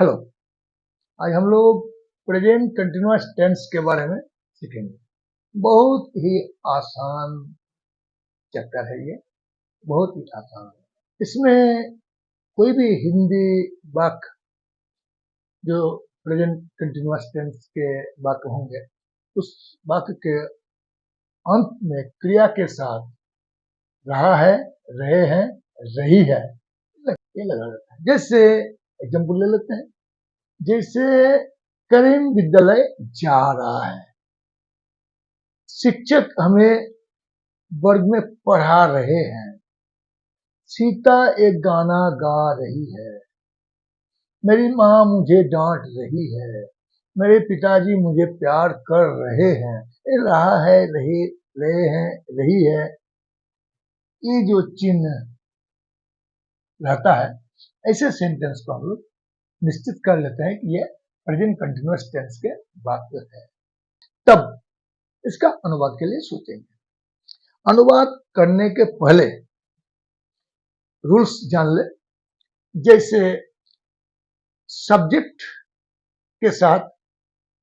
Hello. आज हम लोग प्रेजेंट कंटिन्यूअस टेंस के बारे में सीखेंगे। बहुत ही आसान चैप्टर है ये, बहुत ही आसान है। इसमें कोई भी हिंदी वाक्य जो प्रेजेंट कंटिन्यूअस टेंस के वाक्य होंगे, उस वाक्य के अंत में क्रिया के साथ रहा है, रहे हैं, रही है, ये लगा रहता है। जैसे एग्जाम्पल ले लेते हैं। जैसे करीम विद्यालय जा रहा है, शिक्षक हमें वर्ग में पढ़ा रहे हैं, सीता एक गाना गा रही है, मेरी माँ मुझे डांट रही है, मेरे पिताजी मुझे प्यार कर रहे हैं। ये रहा है, रहे हैं, रही है, ये जो चिन्ह रहता है, ऐसे सेंटेंस को हम लोग निश्चित कर लेते हैं कि ये प्रेजेंट कंटिन्यूअस टेंस के वाक्य है। तब इसका अनुवाद के लिए सोचेंगे। अनुवाद करने के पहले रूल्स जान ले। जैसे सब्जेक्ट के साथ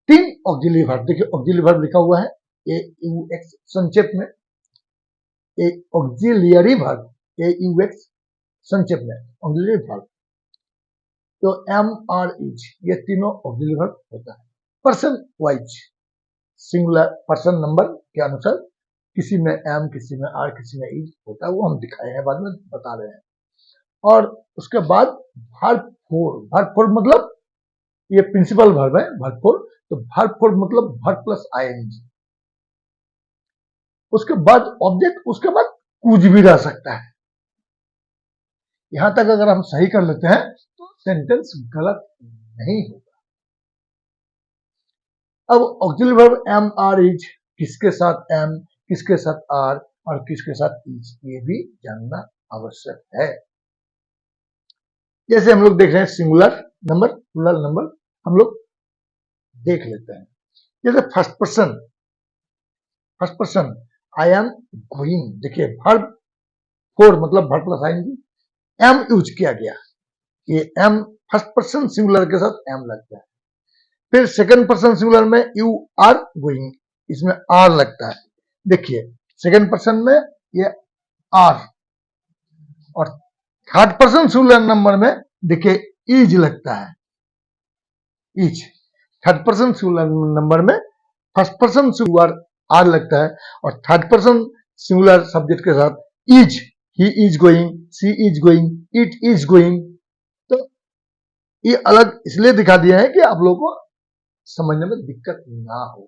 3 ऑक्सिलरी वर्ब, देखिए ऑक्सिलरी वर्ब लिखा हुआ है AUX संक्षेप में, एक ऑक्सिलरी वर्ब AUX संक्षेप में ऑक्सिलरी वर्ब, तो एम आर इज, ये तीनों ऑक्सिलरी वर्ब होता है। Person wise singular person number के अनुसार किसी में एम, किसी में आर, किसी में इज होता है, वो हम दिखाए हैं, बाद में बता रहे हैं। और उसके बाद वर्ब फोर मतलब ये प्रिंसिपल वर्ब है, वर्ब फोर, तो वर्ब फोर मतलब वर्ब प्लस आईएनजी। उसके बाद ऑब्जेक्ट, उसके बाद कुछ भी रह सकता है। यहां तक अगर हम सही कर लेते हैं तो सेंटेंस गलत नहीं होगा। अब auxiliary verb am are is किसके साथ एम, किसके साथ आर और किसके साथ इज, ये भी जानना आवश्यक है। जैसे हम लोग देख रहे हैं सिंगुलर नंबर, प्लूरल नंबर हम लोग देख लेते हैं। जैसे first person I am going, देखिए वर्ब फोर मतलब verb plus ING, am use किया गया, ये एम फर्स्ट पर्सन सिंगुलर के साथ एम लगता है। फिर सेकंड पर्सन सिंगुलर में यू आर गोइंग, इसमें आर लगता है। देखिए सेकंड पर्सन में ये आर, और थर्ड पर्सन सिंगुलर नंबर में देखिए इज लगता है, is. Third person singular number में फर्स्ट पर्सन सिंगुलर आर लगता है, और थर्ड पर्सन सिंगुलर सब्जेक्ट के साथ is, he is going, she is going, it is going. तो ये अलग इसलिए दिखा दिया है कि आप लोगों को समझने में दिक्कत ना हो।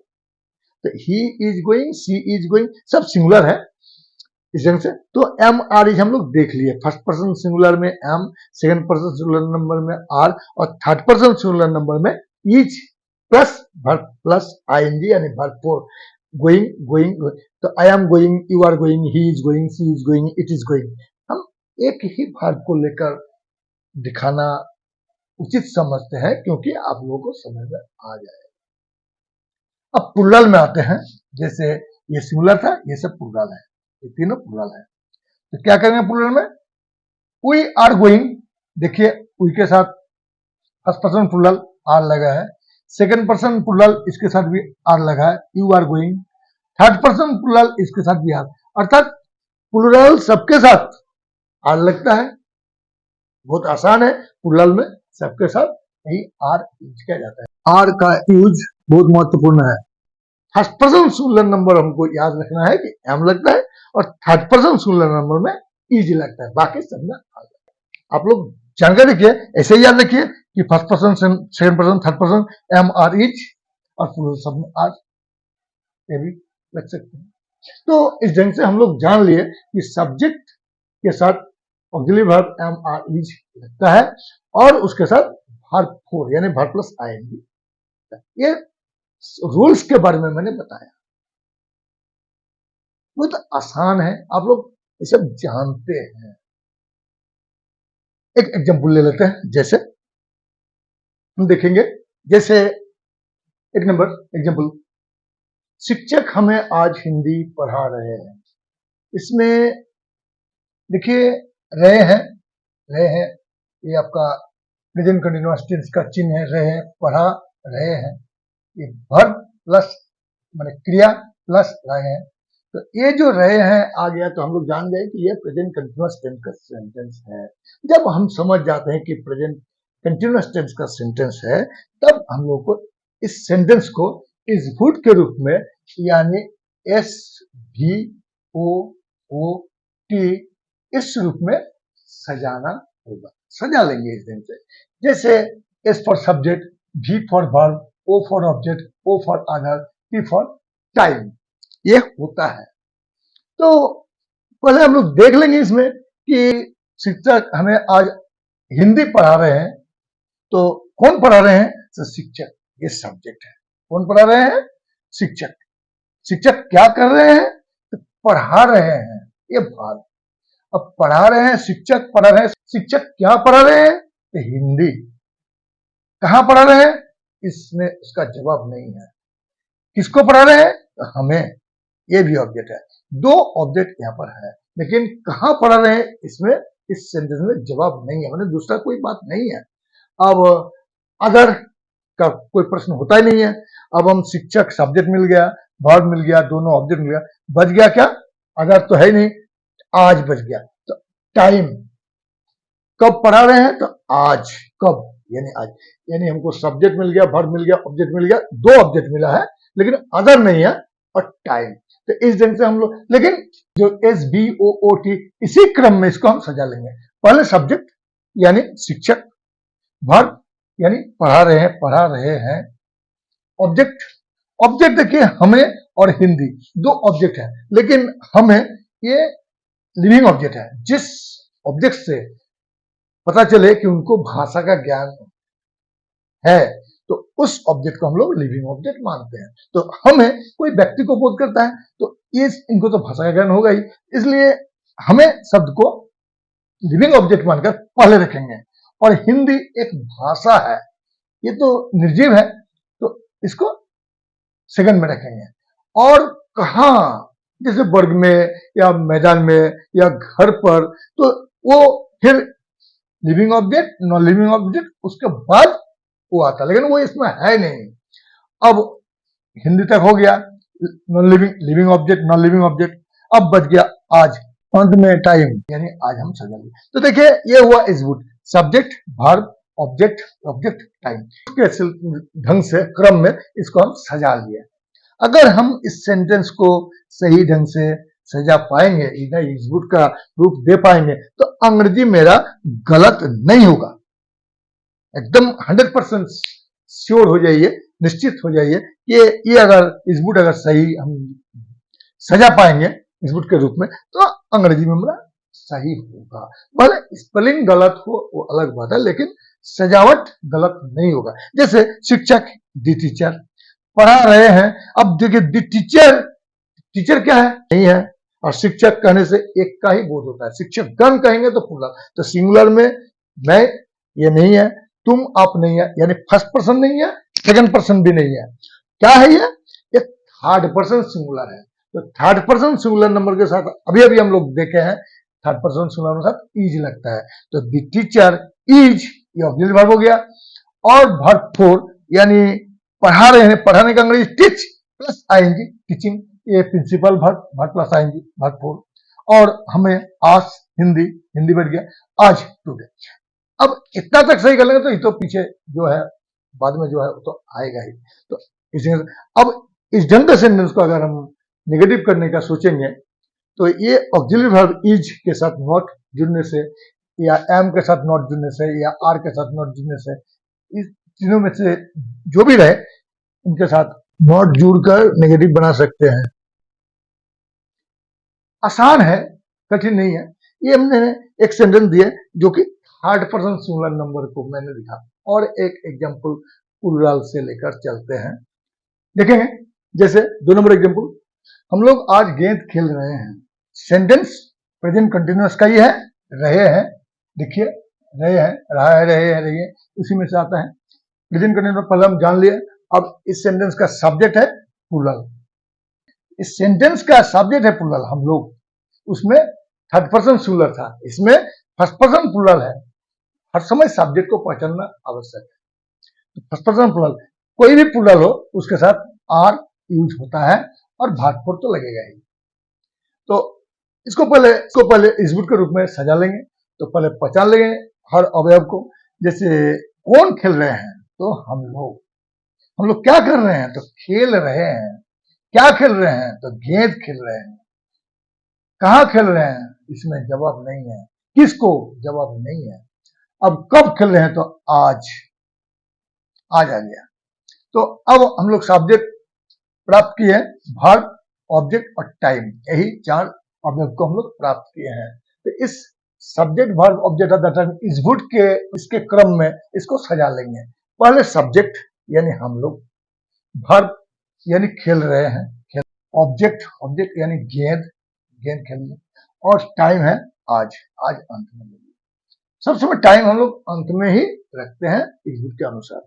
तो he is going, she is going सब सिंगुलर है इस ढंग से। तो एम आर इज हम लोग देख लिए, फर्स्ट पर्सन सिंगुलर में am, second person singular number में आर, और थर्ड पर्सन सिंगुलर नंबर में is plus verb plus ING यानी वर्ब फोर, गोइंग गोइंग। तो I am going, you are going, he is going, she is going, it is going. हम एक ही verb को लेकर दिखाना उचित समझते हैं क्योंकि आप लोगों को समझ में आ जाए। अब प्लूरल में आते हैं। जैसे ये सिंगुलर था, ये सब प्लूरल है, ये तीनों प्लूरल है। तो क्या करेंगे प्लूरल में? वी आर गोइंग, देखिए वी के साथ फर्स्ट पर्सन प्लूरल आर लगा है, सेकंड पर्सन प्लूरल इसके साथ भी आर लगा है, you are going. Third person plural इसके साथ भी आर, अर्थात प्लूरल सबके साथ आर लगता है। बहुत आसान है, प्लूरल में सबके साथ यही आर यूज किया जाता है। आर का यूज बहुत महत्वपूर्ण है। फर्स्ट पर्सन सिंगुलर नंबर हमको याद रखना है कि एम लगता है, और थर्ड पर्सन सिंगुलर नंबर में इज लगता है, बाकी सब में आ जाता है। आप लोग जानकर रखिए, ऐसे ही याद रखिए कि first person, second person, third person am are is, और प्लूरल सब में आर, ये भी रख सकते हैं। तो इस ढंग से हम लोग जान लिए कि सब्जेक्ट के साथ auxiliary verb am are is लगता है, और उसके साथ वर्ब फोर यानी वर्ब प्लस आईएनजी। ये रूल्स के बारे में मैंने बताया, वो तो आसान है, आप लोग ये सब जानते हैं। एक एग्जांपल ले लेते हैं। जैसे हम देखेंगे, जैसे एक नंबर एग्जांपल, शिक्षक हमें आज हिंदी पढ़ा रहे हैं। इसमें देखिए रहे हैं, ये आपका प्रेजेंट कंटिन्यूअस टेंस का चिन्ह है रहे, पढ़ा रहे हैं, ये वर्ब प्लस माने क्रिया प्लस रहे हैं। तो ये जो रहे हैं आ गया तो हम लोग जान गए कि ये प्रेजेंट कंटिन्यूअस टेंस का सेंटेंस है। जब हम समझ जाते हैं कि प्रेजेंट कंटिन्यूअस टेंस का सेंटेंस है, तब हम लोग को इस सेंटेंस को इस वुड के रूप में यानी SVOOT इस रूप में सजाना होगा, सजा लेंगे इस दिन से। जैसे S for subject, V for verb, O for object, O for other, T for time, ये होता है। तो पहले हम लोग देख लेंगे इसमें कि शिक्षक हमें आज हिंदी पढ़ा रहे हैं, तो कौन पढ़ा रहे हैं? तो शिक्षक, ये सब्जेक्ट है। कौन पढ़ा रहे हैं? शिक्षक। शिक्षक क्या कर रहे हैं? तो पढ़ा रहे हैं, ये भाग। अब पढ़ा रहे हैं, शिक्षक पढ़ा रहे हैं, शिक्षक क्या पढ़ा रहे हैं? तो हिंदी। कहां पढ़ा रहे हैं? इसमें उसका जवाब नहीं है। किसको पढ़ा रहे हैं? तो हमें। ये भी ऑब्जेक्ट है, दो ऑब्जेक्ट यहाँ पर है, लेकिन कहां पढ़ा रहे हैं इसमें, इस सेंटेंस में जवाब नहीं है, मतलब दूसरा कोई बात नहीं है। अब अदर का कोई प्रश्न होता ही नहीं है। अब हम शिक्षक सब्जेक्ट मिल गया, वर्ब मिल गया, दोनों ऑब्जेक्ट मिल गया, बच गया क्या? अदर तो है ही नहीं, आज बच गया। तो टाइम कब पढ़ा रहे हैं? तो आज। कब? यानी आज। यानी हमको सब्जेक्ट मिल गया, वर्ब मिल गया, ऑब्जेक्ट मिल गया, दो ऑब्जेक्ट मिला है, लेकिन अदर नहीं है और टाइम। तो इस ढंग से हम लोग, लेकिन जो SVOOT इसी क्रम में इसको हम सजा लेंगे। पहले सब्जेक्ट यानी शिक्षक, वर्ब यानी पढ़ा रहे हैं, ऑब्जेक्ट, ऑब्जेक्ट देखिए हमें और हिंदी दो ऑब्जेक्ट है, लेकिन हमें ये लिविंग ऑब्जेक्ट है। जिस ऑब्जेक्ट से पता चले कि उनको भाषा का ज्ञान है, तो उस ऑब्जेक्ट को हम लोग लिविंग ऑब्जेक्ट मानते हैं। तो हमें कोई व्यक्ति को बोध करता है तो इनको तो भाषा का ज्ञान होगा ही, इसलिए हमें शब्द को लिविंग ऑब्जेक्ट मानकर पहले रखेंगे। और हिंदी एक भाषा है, ये तो निर्जीव है, तो इसको सेकंड में रखेंगे। और कहा, जैसे वर्ग में या मैदान में या घर पर, तो वो फिर living object, non living object, उसके बाद वो आता, लेकिन वो इसमें है नहीं। अब हिंदी तक हो गया, non living, living object, non living object. अब बच गया आज, अंत में टाइम, यानी आज हम सजा लेंगे। तो देखिए ये हुआ is would, subject, verb, object, object, time के ढंग से क्रम में इसको हम सजा लिए। अगर हम इस सेंटेंस को सही ढंग से सजा पाएंगे, इधर इज वुड का रूप दे पाएंगे, तो अंग्रेजी मेरा गलत नहीं होगा। एकदम 100% श्योर हो जाइए, निश्चित हो जाइए कि ये अगर इस वुड अगर सही हम सजा पाएंगे इस वुड के रूप में, तो अंग्रेजी में मेरा सही होगा। भले स्पेलिंग गलत हो वो अलग बात है, लेकिन सजावट गलत नहीं होगा। जैसे शिक्षक, दी टीचर, पढ़ा रहे हैं। अब देखिए दी टीचर, टीचर क्या है? नहीं है, और शिक्षक कहने से एक का ही बोध होता है। शिक्षक गण कहेंगे तो प्लूरल, तो सिंगुलर में मैं, ये नहीं है, तुम, आप नहीं है, यानी फर्स्ट पर्सन नहीं है, सेकंड पर्सन भी नहीं है। क्या है ये? थर्ड पर्सन सिंगुलर है। तो थर्ड पर्सन सिंगुलर नंबर के साथ अभी अभी हम लोग देखे हैं, थर्ड पर्सन सिंगुलर के साथ इज लगता है। तो द टीचर इज, ये ऑक्सिलरी वर्ब हो गया। और वर्ब फोर यानी पढ़ा रहे हैं, पढ़ाने का Angrezi teach plus ING, teaching, ये principal verb, verb plus ING, verb four. और हमें आज हिंदी, हिंदी बढ़ गया आज, टुडे। अब इतना तक सही कर लेंगे तो ये तो पीछे जो है बाद में जो है वो तो आएगा ही। तो इसी, अब इस ढंग के सेंटेंस को अगर हम नेगेटिव करने का सोचेंगे, तो ये ऑक्सिलरी वर्ब इज के साथ नॉट जुड़ने से, या एम के साथ नॉट जुड़ने से, या आर के साथ नॉट जुड़ने से, इस तीनों में से जो भी रहे उनके साथ नॉट जुड़कर नेगेटिव बना सकते हैं। आसान है, कठिन नहीं है। ये हमने एक सेंटेंस दिया जो कि थर्ड पर्सन सिंगुलर नंबर को मैंने लिखा, और एक एग्जांपल प्लूरल से लेकर चलते हैं, देखेंगे। जैसे 2 नंबर एग्जांपल, हम लोग आज गेंद खेल रहे हैं। सेंटेंस प्रेजेंट कंटिन्यूअस का ही है, रहे हैं, देखिए रहे हैं, रहा है, रहे हैं, रही है, उसी में से आता है प्रेजेंट कंटिन्यूअस। पहले हम जान लिए। अब इस सेंटेंस का सब्जेक्ट है प्लूरल, इस सेंटेंस का सब्जेक्ट है प्लूरल। हम लोग उसमें थर्ड पर्सन सिंगुलर था, इसमें फर्स्ट पर्सन प्लूरल है। हर समय सब्जेक्ट को पहचानना आवश्यक है। तो फर्स्ट पर्सन प्लूरल, कोई भी प्लूरल हो उसके साथ आर यूज होता है और भार्ब फोर तो लगेगा ही। तो इसको पहले एग्जीक्यूट के रूप में सजा लेंगे। तो पहले पहचान लेंगे हर अवयव को। जैसे कौन खेल रहे हैं, तो हम लोग क्या कर रहे हैं, तो खेल रहे हैं। क्या खेल रहे हैं, तो गेंद खेल रहे हैं। कहाँ खेल रहे हैं, इसमें जवाब नहीं है। किसको, जवाब नहीं है। अब कब खेल रहे हैं, तो आज आ गया। तो अब हम लोग सब्जेक्ट प्राप्त किए, वर्ब, ऑब्जेक्ट और टाइम, यही चार अवयव को हम लोग प्राप्त किए हैं। तो इस subject verb object of the time execute के इसके क्रम में इसको सजा लेंगे। पहले सब्जेक्ट यानी हम लोग, वर्ब यानी खेल रहे हैं, ऑब्जेक्ट यानी गेंद खेल रहे, और टाइम है आज अंत में। सब समय टाइम हम लोग अंत में ही रखते हैं एग्जीक्यूट के अनुसार।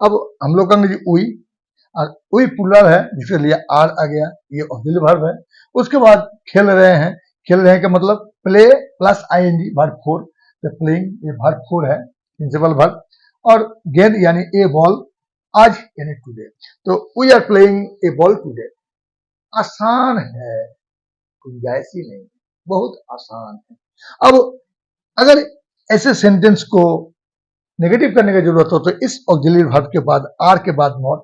अब हम लोग कहेंगे उई प्लूरल है जिसके लिए आर आ गया, ये ऑक्सिलरी वर्ब है। उसके बाद खेल रहे हैं का मतलब play plus ING verb four, तो प्लेइंग ये वर्ब फोर है, प्रिंसिपल वर्ब। और गेंद यानी ए बॉल, आज यानी टुडे। तो we are playing a ball today. आसान है, गुंजाइश ही नहीं, बहुत आसान है। अब अगर ऐसे सेंटेंस को नेगेटिव करने की जरूरत हो तो इस ऑक्सिलरी वर्ब के बाद आर के बाद नॉट,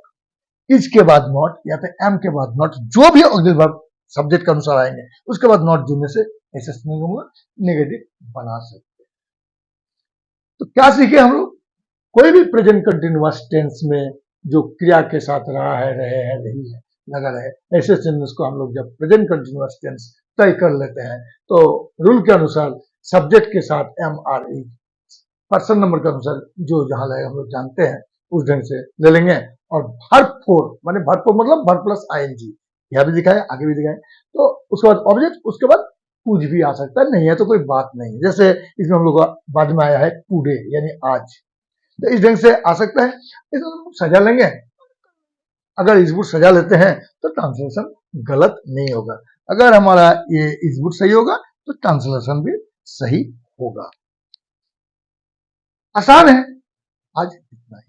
इज के बाद नॉट, या फिर एम के बाद नॉट, जो भी ऑक्सिलरी वर्ब सब्जेक्ट के अनुसार आएंगे उसके बाद नॉट जुड़ने से ऐसे नेगेटिव बना सकते हैं। तो क्या सीखे हम लोग, कोई भी प्रेजेंट कंटिन्यूअस टेंस में जो क्रिया के साथ रहा है, रहे हैं, रही है, लगा रहे, ऐसे सेंटेंस को हम लोग जब प्रेजेंट कंटिन्यूअस टेंस तय कर लेते हैं तो रूल के अनुसार सब्जेक्ट के साथ एम आर ई, पर्सन नंबर के अनुसार जो जहां लगेगा हम लोग जानते हैं उस ढंग से ले लेंगे। और वर्ब फोर माने वर्ब फोर मतलब वर्ब प्लस आईएनजी, यह भी दिखाए, आगे भी दिखाए। तो उसके बाद ऑब्जेक्ट, उसके बाद कुछ भी आ सकता है, नहीं है तो कोई बात नहीं। जैसे इसमें हम लोग बाद में आया है टुडे यानी आज, तो इस ढंग से आ सकता है। इसमें सजा लेंगे, अगर एग्जीक्यूट सजा लेते हैं तो ट्रांसलेशन गलत नहीं होगा। अगर हमारा ये एग्जीक्यूट सही होगा तो ट्रांसलेशन भी सही होगा। आसान है। आज इतना ही।